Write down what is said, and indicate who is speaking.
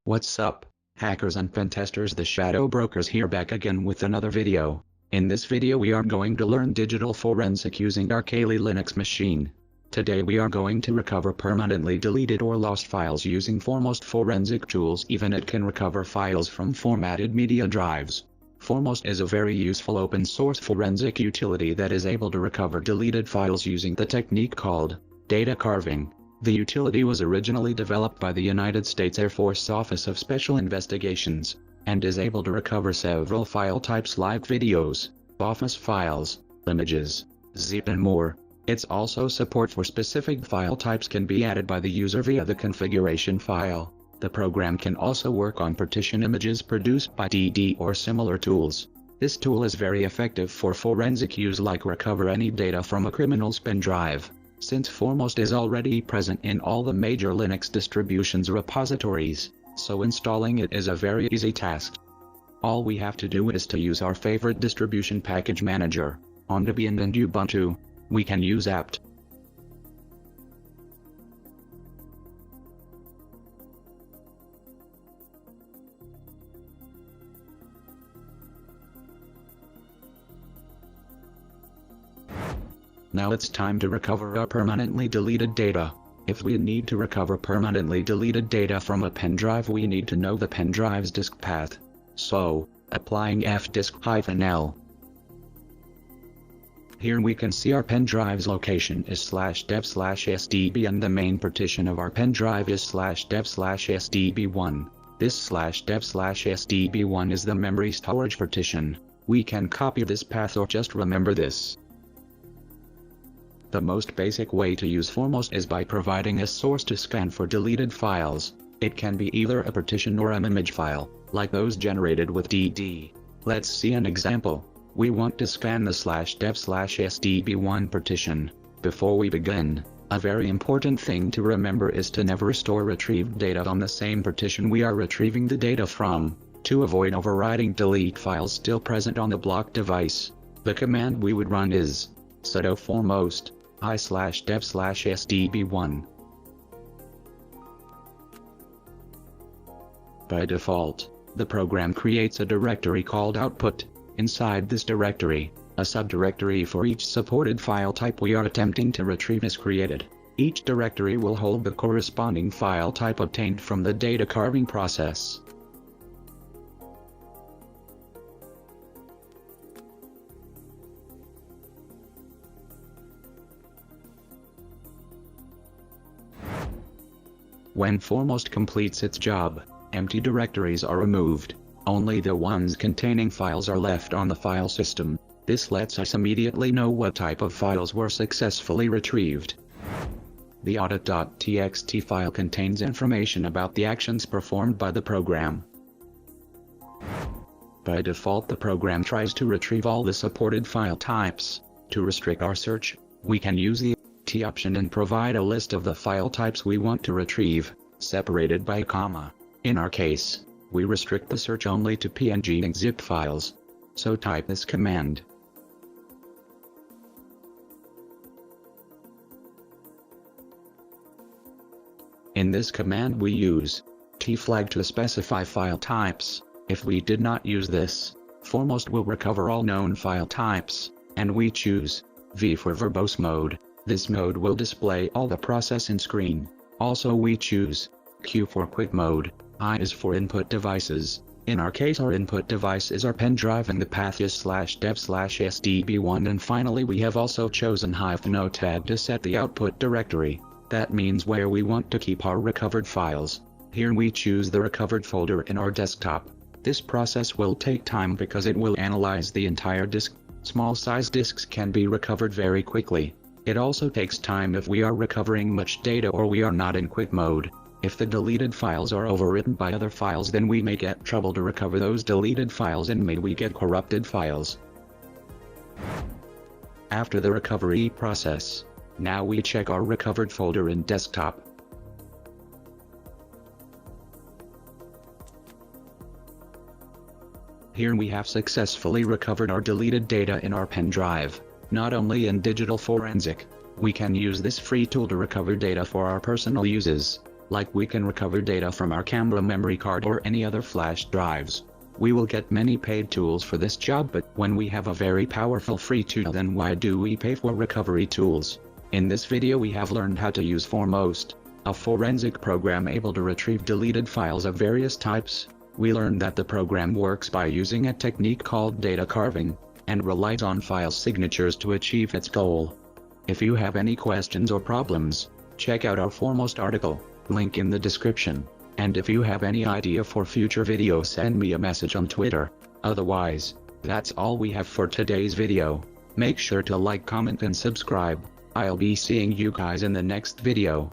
Speaker 1: What's up, hackers and pentesters? The Shadow Brokers here, back again with another video. In this video we are going to learn digital forensic using our Kali Linux machine. Today we are going to recover permanently deleted or lost files using Foremost forensic tools. Even it can recover files from formatted media drives. Foremost is a very useful open source forensic utility that is able to recover deleted files using the technique called data carving. The utility was originally developed by the United States Air Force Office of Special Investigations, and is able to recover several file types like videos, office files, images, zip and more. Its also support for specific file types can be added by the user via the configuration file. The program can also work on partition images produced by DD or similar tools. This tool is very effective for forensic use, like recover any data from a criminal's pen drive. Since Foremost is already present in all the major Linux distributions repositories, so installing it is a very easy task. All we have to do is to use our favorite distribution package manager. On Debian and Ubuntu, we can use apt. Now it's time to recover our permanently deleted data. If we need to recover permanently deleted data from a pen drive, we need to know the pen drive's disk path. So, applying fdisk-l. Here we can see our pen drive's location is /dev/sdb and the main partition of our pen drive is /dev/sdb1. This /dev/sdb1 is the memory storage partition. We can copy this path or just remember this. The most basic way to use Foremost is by providing a source to scan for deleted files. It can be either a partition or an image file, like those generated with DD. Let's see an example. We want to scan the /dev/sdb1 partition. Before we begin, a very important thing to remember is to never store retrieved data on the same partition we are retrieving the data from, to avoid overwriting delete files still present on the blocked device. The command we would run is sudo foremost i/dev/sdb1. By default, the program creates a directory called output. Inside this directory, a subdirectory for each supported file type we are attempting to retrieve is created. Each directory will hold the corresponding file type obtained from the data carving process. When Foremost completes its job, empty directories are removed. Only the ones containing files are left on the file system. This lets us immediately know what type of files were successfully retrieved. The audit.txt file contains information about the actions performed by the program. By default, the program tries to retrieve all the supported file types. To restrict our search, we can use the T option and provide a list of the file types we want to retrieve, separated by a comma. In our case, we restrict the search only to PNG and zip files. So type this command. In this command we use T flag to specify file types. If we did not use this, Foremost will recover all known file types, and we choose V for verbose mode. This mode will display all the processing screen. Also we choose Q for quick mode. I is for input devices. In our case, our input device is our pen drive and the path is /dev/sdb1, and finally we have also chosen -o tab to set the output directory. That means where we want to keep our recovered files. Here we choose the recovered folder in our desktop. This process will take time because it will analyze the entire disk. Small size disks can be recovered very quickly. It also takes time if we are recovering much data or we are not in quick mode. If the deleted files are overwritten by other files, then we may get trouble to recover those deleted files and may we get corrupted files. After the recovery process, now we check our recovered folder in desktop. Here we have successfully recovered our deleted data in our pen drive. Not only in digital forensic, we can use this free tool to recover data for our personal uses. Like we can recover data from our camera memory card or any other flash drives. We will get many paid tools for this job, but when we have a very powerful free tool, then why do we pay for recovery tools? In this video we have learned how to use Foremost, a forensic program able to retrieve deleted files of various types. We learned that the program works by using a technique called data carving, and relies on file signatures to achieve its goal. If you have any questions or problems, check out our Foremost article, link in the description. And if you have any idea for future videos, send me a message on Twitter. Otherwise, that's all we have for today's video. Make sure to like, comment and subscribe. I'll be seeing you guys in the next video.